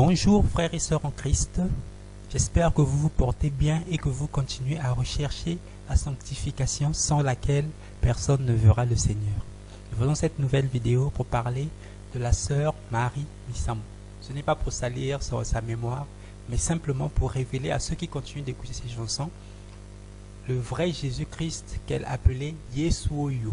Bonjour frères et sœurs en Christ, j'espère que vous vous portez bien et que vous continuez à rechercher la sanctification sans laquelle personne ne verra le Seigneur. Nous faisons cette nouvelle vidéo pour parler de la sœur Marie Missamou. Ce n'est pas pour salir sa mémoire, mais simplement pour révéler à ceux qui continuent d'écouter ces chansons le vrai Jésus-Christ qu'elle appelait Yesuoyo.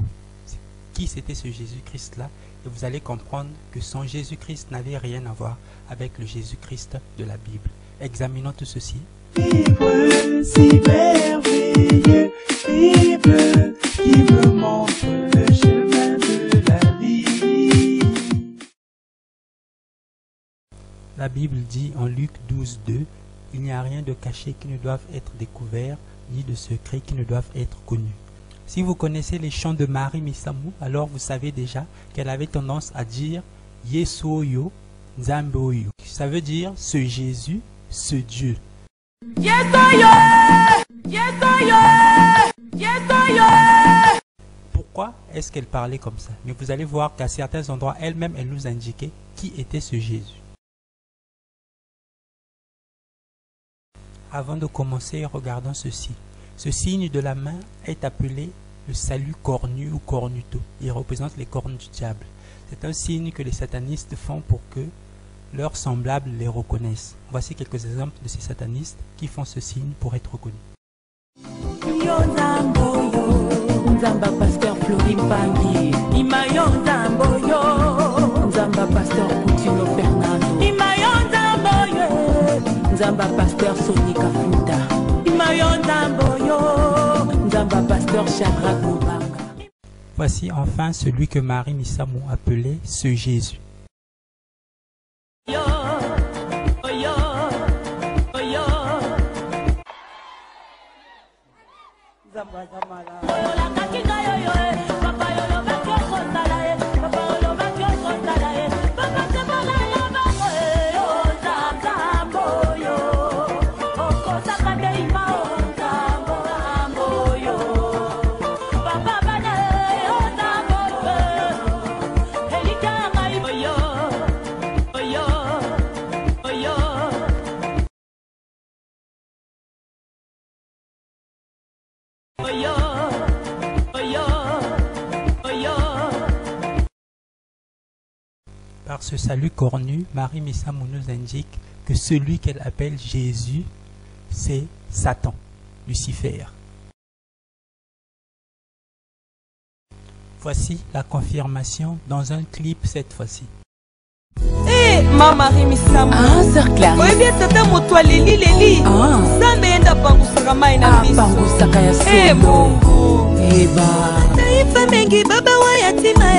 Qui c'était ce Jésus-Christ-là? Et vous allez comprendre que son Jésus-Christ n'avait rien à voir avec le Jésus-Christ de la Bible. Examinons tout ceci. Vivre si merveilleux, Bible qui me montre le chemin de la vie. La Bible dit en Luc 12, 2, « Il n'y a rien de caché qui ne doive être découvert, ni de secret qui ne doivent être connu. » Si vous connaissez les chants de Marie Missamou, alors vous savez déjà qu'elle avait tendance à dire « Yesuoyo, Nzambeoyo ». Ça veut dire « ce Jésus, ce Dieu ». Pourquoi est-ce qu'elle parlait comme ça? Mais vous allez voir qu'à certains endroits, elle-même, elle nous indiquait qui était ce Jésus. Avant de commencer, regardons ceci. Ce signe de la main est appelé le salut cornu ou cornuto. Il représente les cornes du diable. C'est un signe que les satanistes font pour que leurs semblables les reconnaissent. Voici quelques exemples de ces satanistes qui font ce signe pour être reconnus. Nzamba pasteur Florim Pangi, Imayon Zamboyo, Nzamba pasteur Coutinho Fernando, Imayon Zamboyo, Nzamba pasteur Sonika Futa, Imayon Zamboyo, Nzamba pasteur Shadrach Mubanga. Voici enfin celui que Marie Missamou appelait ce Jésus. Par ce salut cornu, Marie Missamou nous indique que celui qu'elle appelle Jésus, c'est Satan, Lucifer. Voici la confirmation dans un clip cette fois-ci. Eh, ma Marie Missamou. Ah, sœur Clarisse. Oui, bien, tata moto leli. Ah. Zambe enda pangusaka mai na biso. Pangusaka ya solo. Eh, Mungu. Eba. Taifa mengi baba wa yatima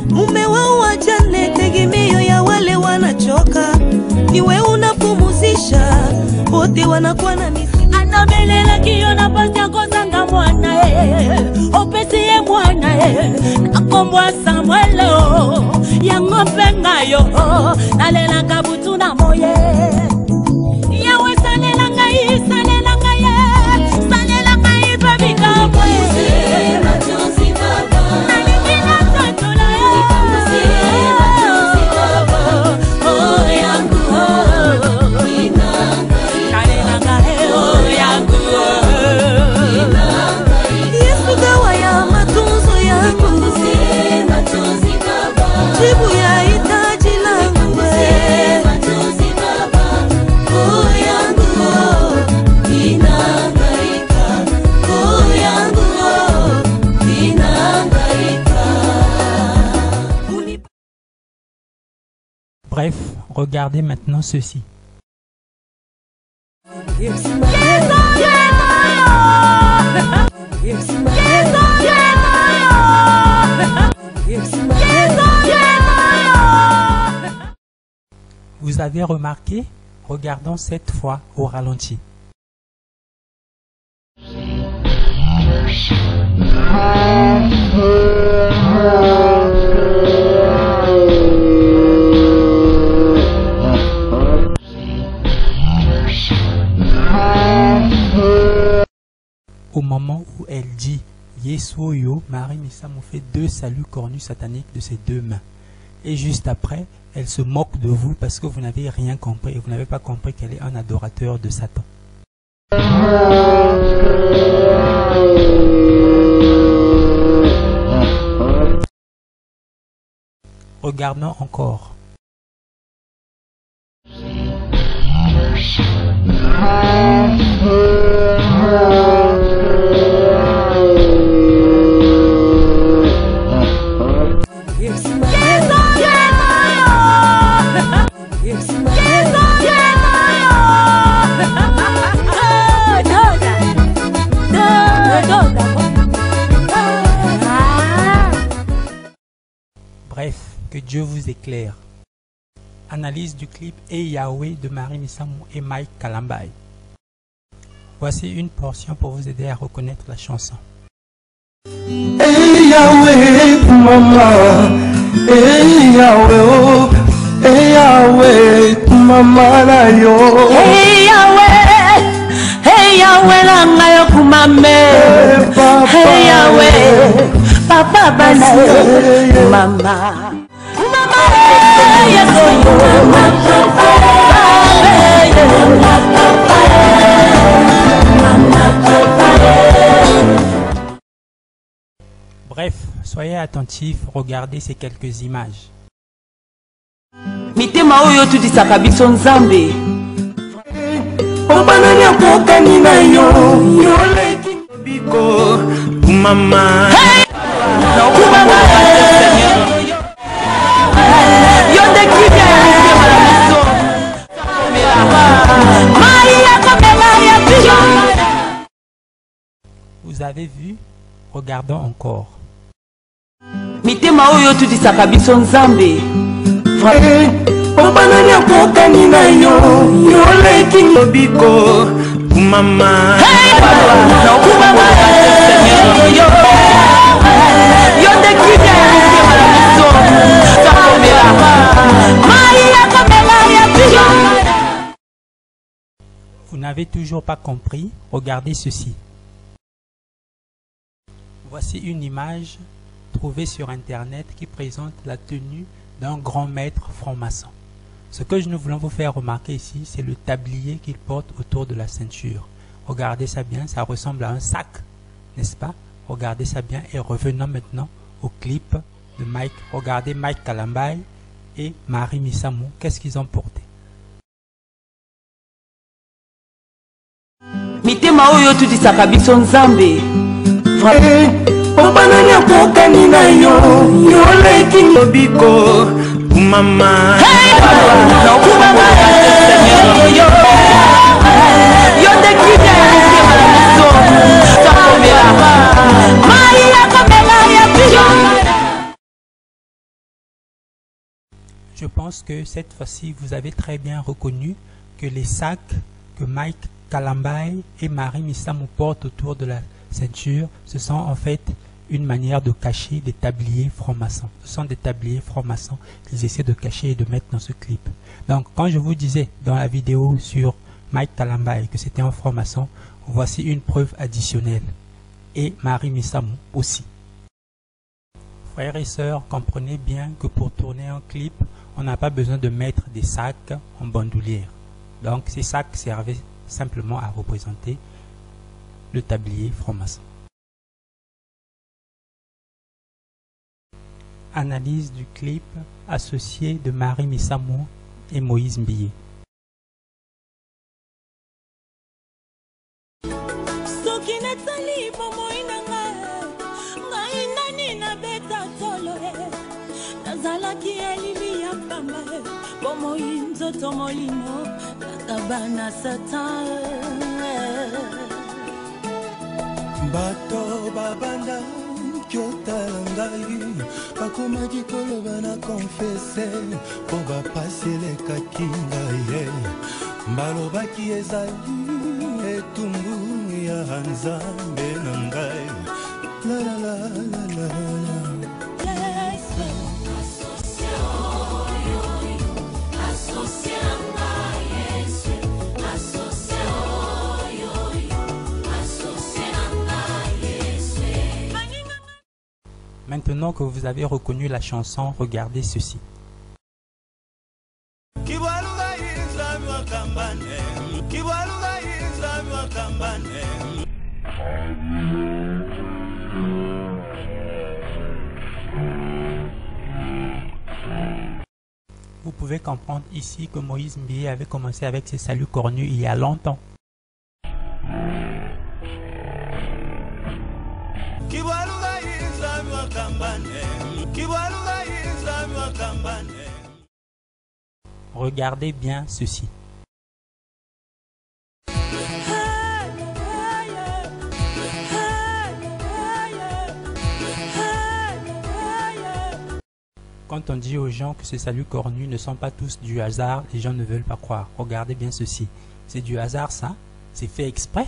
mume wao wajane, tegemeo ya wale wanachoka. Niwe unapumuzisha, wote wanakuwa na misi. Anabelela kiona pasta kozanga mwana opesiye mwana nakombwa Samuelo yango pengayo nalela kabutu na moye yawe salela ngai babika moye Bref, regardez maintenant ceci. Vous avez remarqué? Regardons cette fois au ralenti. Au moment où elle dit Yesuoyo, Marie Missamou fait deux saluts cornus sataniques de ses deux mains. Et juste après, elle se moque de vous parce que vous n'avez rien compris et vous n'avez pas compris qu'elle est un adorateur de Satan. Regardons encore. Bref, que Dieu vous éclaire. Analyse du clip Et Yahweh de Marie Missamou et Mike Kalambay. Voici une portion pour vous aider à reconnaître la chanson. Hey Yahweh, mama, hey Yahweh, oh, hey Yahweh, mama na yo. Hey Yahweh langa yo kumame. Hey Yahweh, papa bana yo, mama. Mama, yes, Bref, soyez attentifs, regardez ces quelques images. mitema oyo tudisaka biso nzambe Obanani akokani na yo, yoleki biko, mama. Vous avez vu? Regardons encore. mitema oyo tudisaka biso nzambe Obanani akokani na yo, yoleki biko, mama. Vous n'avez toujours pas compris? Regardez ceci. Voici une image trouvée sur internet qui présente la tenue d'un grand maître franc-maçon. Ce que nous voulons vous faire remarquer ici, c'est le tablier qu'il porte autour de la ceinture. Regardez ça bien, ça ressemble à un sac, n'est-ce pas? Regardez ça bien et revenons maintenant au clip de Mike. Regardez Mike Kalambay et Marie Missamou. Qu'est-ce qu'ils ont porté? mitema oyo tudisaka biso nzambe Obanani akokani na yo, yoleki biko, mama. Je pense que cette fois-ci, vous avez très bien reconnu que les sacs que Mike Kalambay et Marie Missamou portent autour de la ceinture, ce sont en fait une manière de cacher des tabliers francs-maçons. Ce sont des tabliers francs-maçons qu'ils essaient de cacher et de mettre dans ce clip. Donc, quand je vous disais dans la vidéo sur Mike Kalambay que c'était un franc-maçon, voici une preuve additionnelle. Et Marie Missamou aussi. Frères et sœurs, comprenez bien que pour tourner un clip, on n'a pas besoin de mettre des sacs en bandoulière. Donc, ces sacs servaient simplement à représenter le tablier franc-maçon. Analyse du clip associé de Marie Missamou et Moïse Mbiye. soki netali bomoi na ngai nani nabeta tolo nazalaki elili ya pamba bomoi nzoto molimo nakabana satan Bato babanda kyotala ngai bakomaki koloba na konfese po bapasi elekaki ngai balobaki ezali etumbu ya nzambe na ngai Maintenant que vous avez reconnu la chanson, regardez ceci. Vous pouvez comprendre ici que Moïse Mbié avait commencé avec ses saluts cornus il y a longtemps. Regardez bien ceci. Quand on dit aux gens que ces saluts cornus ne sont pas tous du hasard, les gens ne veulent pas croire. Regardez bien ceci. C'est du hasard ça? C'est fait exprès?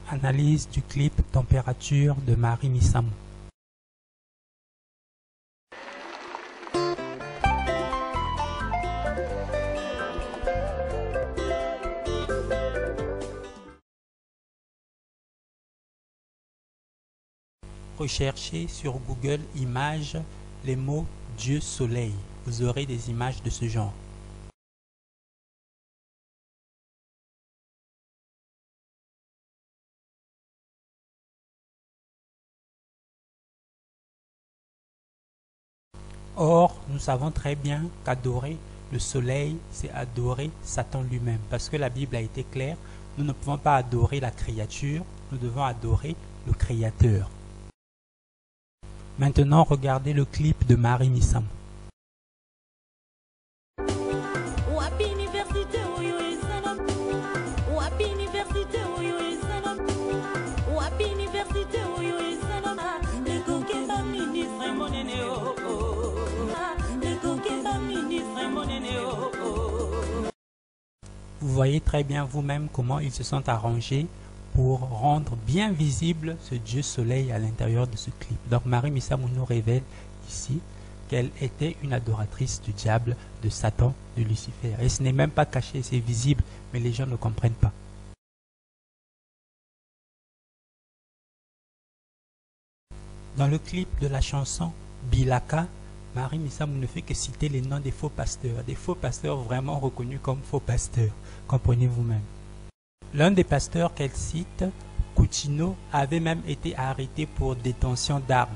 Analyse du clip Température de Marie Missamou. Recherchez sur Google Images les mots Dieu Soleil. Vous aurez des images de ce genre. Or, nous savons très bien qu'adorer le soleil, c'est adorer Satan lui-même. Parce que la Bible a été claire, nous ne pouvons pas adorer la créature, nous devons adorer le Créateur. Maintenant, regardez le clip de Marie Missamou. Vous voyez très bien vous-même comment ils se sont arrangés pour rendre bien visible ce Dieu Soleil à l'intérieur de ce clip. Donc Marie Missamou nous révèle ici qu'elle était une adoratrice du diable, de Satan, de Lucifer. Et ce n'est même pas caché, c'est visible, mais les gens ne comprennent pas. Dans le clip de la chanson Bilaka, Marie Missamou ne fait que citer les noms des faux pasteurs vraiment reconnus comme faux pasteurs. Comprenez vous-même. L'un des pasteurs qu'elle cite, Coutinho, avait même été arrêté pour détention d'armes.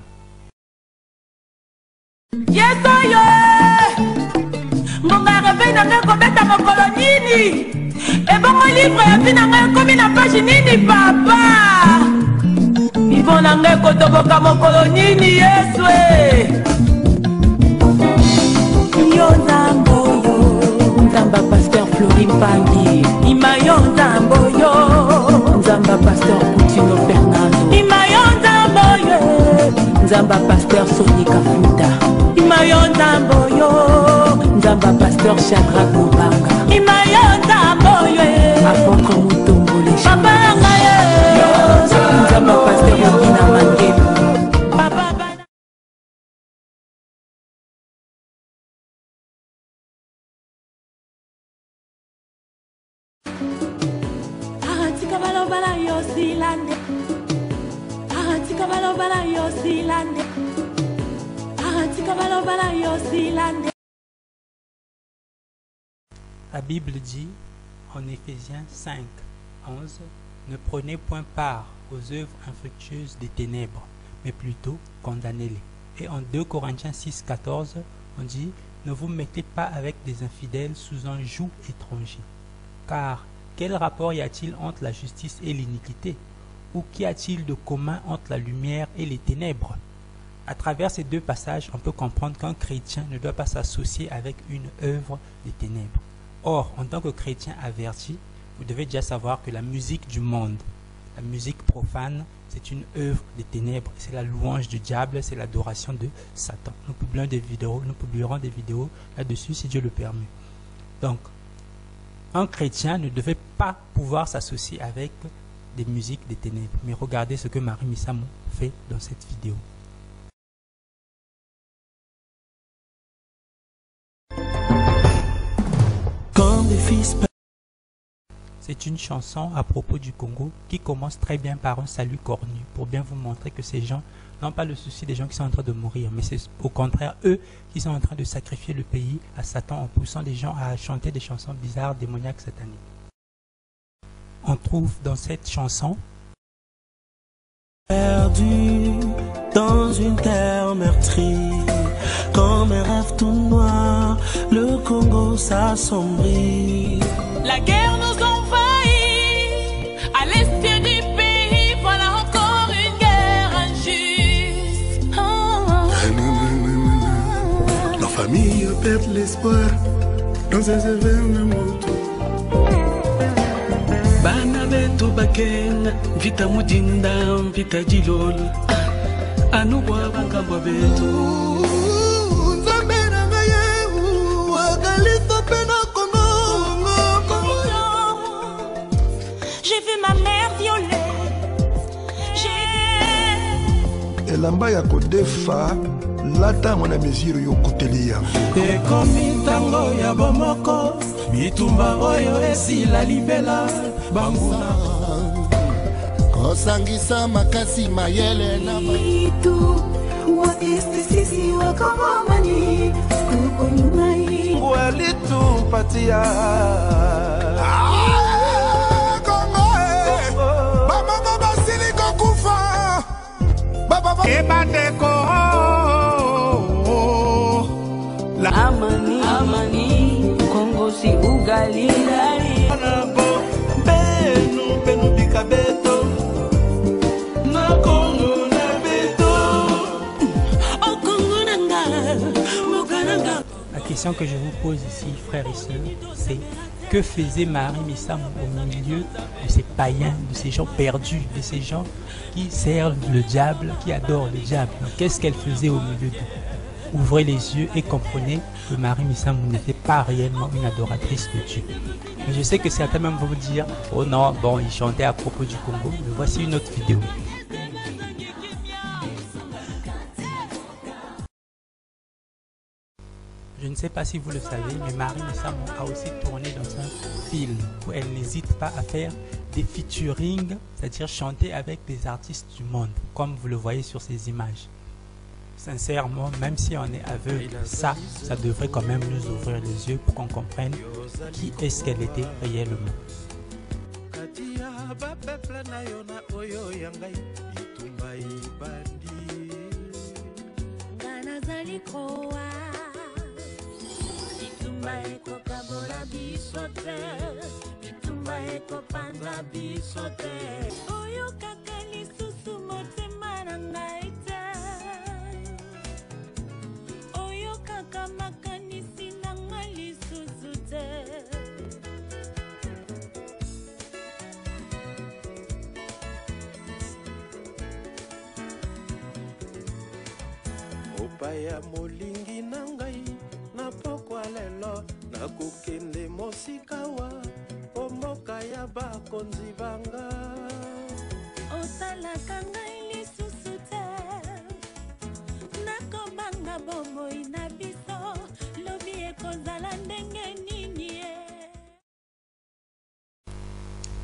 Nzamba pasteur Florim Pangi Imayo Nzamboyo Nzamba pasteur Coutinho Fernando Imayo Nzamboyo Nzamba pasteur Sonika Fluta Imayo Nzamboyo Nzamba pasteur Shadrach Mubanga Imayo Nzamboyo Apôtre Mutombole Papa Ngaye Nzamba pasteur Yokina Mangelu Atika balobala yo silande La Bible dit en Éphésiens 5, 11, ne prenez point part aux œuvres infructueuses des ténèbres, mais plutôt condamnez-les. Et en 2 Corinthiens 6, 14, on dit, ne vous mettez pas avec des infidèles sous un joug étranger. Car quel rapport y a-t-il entre la justice et l'iniquité? Ou qu'y a-t-il de commun entre la lumière et les ténèbres? À travers ces deux passages, on peut comprendre qu'un chrétien ne doit pas s'associer avec une œuvre des ténèbres. Or, en tant que chrétien averti, vous devez déjà savoir que la musique du monde, la musique profane, c'est une œuvre des ténèbres, c'est la louange du diable, c'est l'adoration de Satan. Nous publierons des vidéos là-dessus si Dieu le permet. Donc, un chrétien ne devait pas pouvoir s'associer avec des musiques des ténèbres. Mais regardez ce que Marie Missamou fait dans cette vidéo. Quand des fils... C'est une chanson à propos du Congo qui commence très bien par un salut cornu pour bien vous montrer que ces gens n'ont pas le souci des gens qui sont en train de mourir, mais c'est au contraire eux qui sont en train de sacrifier le pays à Satan en poussant les gens à chanter des chansons bizarres, démoniaques, sataniques. On trouve dans cette chanson Perdu dans une terre meurtrie, comme un rêve tout noir, le Congo s'assombrit. La guerre nous envahit à l'est du pays, voilà encore une guerre injuste. La famille perd l'espoir dans un événement moto. Bana betu bakenga vita mudinda vita jilol anu bwa bangabwa betu. J'ai vu ma mère violée. Elamba ya kodefa lata mwana mesure yo kotelia. Ekomi tango ya bomoko bitumba oyo esila libela banguna Kosangisa makasi mayele na Itu wa sisi wa kamani kukunyumai walitu patia Kongo Baba basili kokufa Baba ebandeko Amani, amani, Congo si ugali benu benu bikabeto na Congo na beto. Au Congo nanga, mokananga. La question que je vous pose ici, frères et sœurs, c'est que faisait Marie Missamou au milieu de ces païens, de ces gens perdus, de ces gens qui servent le diable, qui adorent le diable? Qu'est-ce qu'elle faisait au milieu d'eux? Ouvrez les yeux et comprenez que Marie Missamou n'était pas réellement une adoratrice de Dieu. Mais je sais que certains même vont vous dire, oh non, bon, il chantait à propos du Congo. Mais voici une autre vidéo. Je ne sais pas si vous le savez, mais Marie Missamou a aussi tourné dans un film où elle n'hésite pas à faire des featuring, c'est-à-dire chanter avec des artistes du monde, comme vous le voyez sur ces images. Sincèrement, même si on est aveugle, ça devrait quand même nous ouvrir les yeux pour qu'on comprenne qui est-ce qu'elle était réellement. Opaya molingi na ngai na pokwa lelo nakokende mosikawa omoka ya bakonzi banga Osalaka ngai lisusu te nakobanga bomoi na biso lobi ekozala ndenge nini.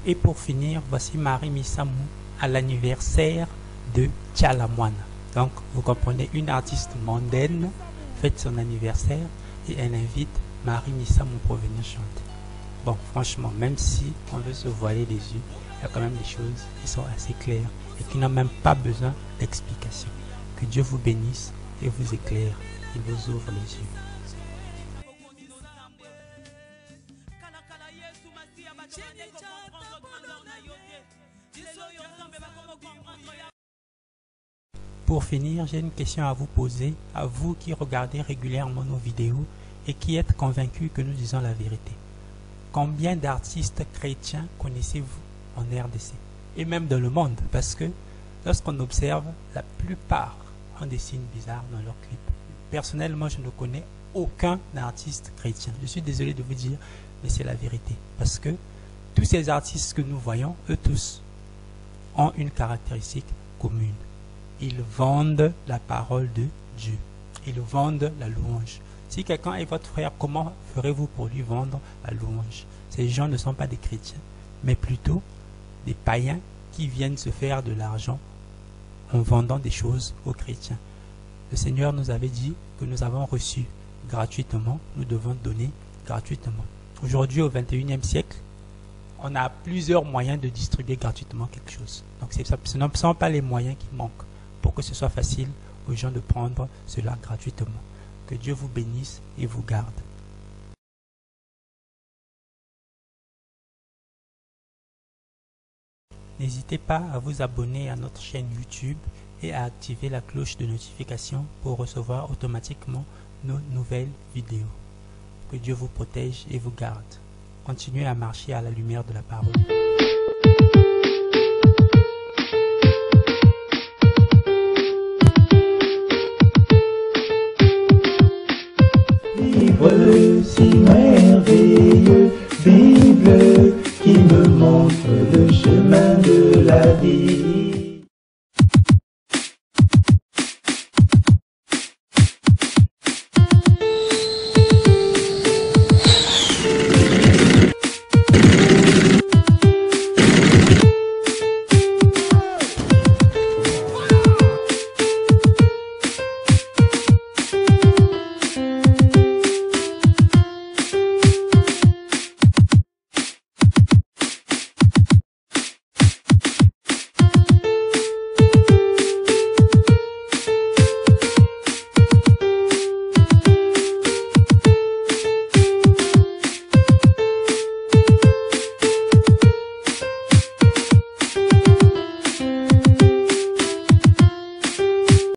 Et pour finir, voici Marie Missamou à l'anniversaire de Tchalamoine. Donc, vous comprenez, une artiste mondaine fête son anniversaire et elle invite Marie Missamou pour venir chanter. Bon, franchement, même si on veut se voiler les yeux, il y a quand même des choses qui sont assez claires et qui n'ont même pas besoin d'explication. Que Dieu vous bénisse et vous éclaire, il vous ouvre les yeux. Pour finir, j'ai une question à vous poser, à vous qui regardez régulièrement nos vidéos et qui êtes convaincus que nous disons la vérité. Combien d'artistes chrétiens connaissez-vous en RDC et même dans le monde? Parce que lorsqu'on observe, la plupart ont des signes bizarres dans leurs clips. Personnellement, je ne connais aucun artiste chrétien. Je suis désolé de vous dire, mais c'est la vérité. Parce que tous ces artistes que nous voyons, eux tous, ont une caractéristique commune. Ils vendent la parole de Dieu. Ils vendent la louange. Si quelqu'un est votre frère, comment ferez-vous pour lui vendre la louange? Ces gens ne sont pas des chrétiens, mais plutôt des païens qui viennent se faire de l'argent en vendant des choses aux chrétiens. Le Seigneur nous avait dit que nous avons reçu gratuitement, nous devons donner gratuitement. Aujourd'hui, au 21e siècle, on a plusieurs moyens de distribuer gratuitement quelque chose. Donc ce ne sont pas les moyens qui manquent pour que ce soit facile aux gens de prendre cela gratuitement. Que Dieu vous bénisse et vous garde. N'hésitez pas à vous abonner à notre chaîne YouTube et à activer la cloche de notification pour recevoir automatiquement nos nouvelles vidéos. Que Dieu vous protège et vous garde. Continuez à marcher à la lumière de la parole. Vivre si merveilleux.